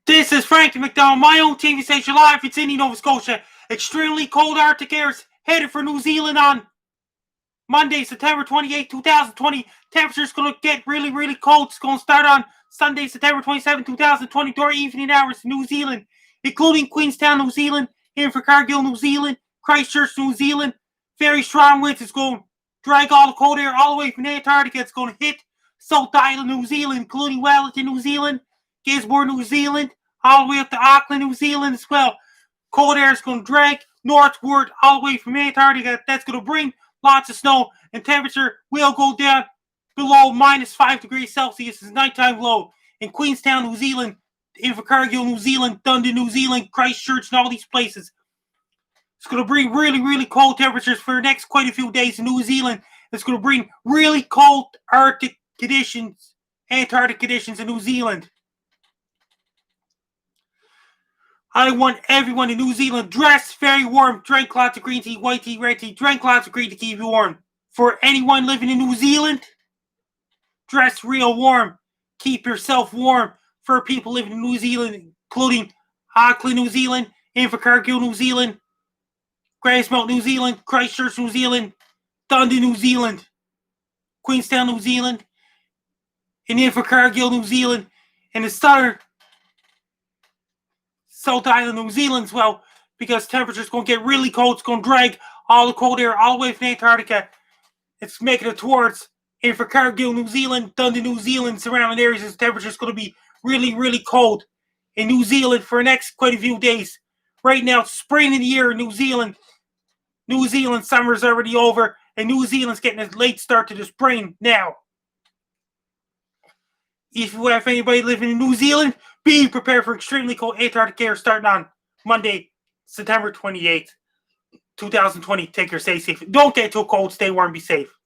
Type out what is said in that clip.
This is Frankie MacDonald, my own TV station live in Sydney, Nova Scotia. Extremely cold Arctic airs headed for New Zealand on Monday, September 28, 2020. Temperature's going to get really, really cold. It's going to start on Sunday, September 27, 2020, during evening hours in New Zealand, including Queenstown, New Zealand, Invercargill, New Zealand, Christchurch, New Zealand. Very strong winds. It's going to drag all the cold air all the way from Antarctica. It's going to hit South Island, New Zealand, including Wellington, New Zealand, Gisborne, New Zealand, all the way up to Auckland, New Zealand as well. Cold air is going to drag northward all the way from Antarctica. That's going to bring lots of snow, and temperature will go down below minus 5 degrees Celsius. It's nighttime low in Queenstown, New Zealand, Invercargill, New Zealand, Dundee, New Zealand, Christchurch, and all these places. It's going to bring really, really cold temperatures for the next quite a few days in New Zealand. It's going to bring really cold Arctic conditions, Antarctic conditions in New Zealand. I want everyone in New Zealand dress very warm. Drink lots of green tea, white tea, red tea. Drink lots of green tea to keep you warm. For anyone living in New Zealand, dress real warm. Keep yourself warm. For people living in New Zealand, including Auckland, New Zealand, Invercargill, New Zealand, Graysmount, New Zealand, Christchurch, New Zealand, Dundee, New Zealand, Queenstown, New Zealand, and Invercargill, New Zealand, and the South Island, New Zealand as well, because temperature's going to get really cold. It's going to drag all the cold air all the way from Antarctica. It's making it towards Invercargill, New Zealand, Dundee, New Zealand, surrounding areas. The temperature's going to be really, really cold in New Zealand for the next quite a few days. Right now, it's spring in the year in New Zealand. New Zealand summer's already over, and New Zealand's getting a late start to the spring now. If you have anybody living in New Zealand, be prepared for extremely cold Antarctic air starting on Monday, September 28th, 2020. Take care, stay safe. Don't get too cold, stay warm, be safe.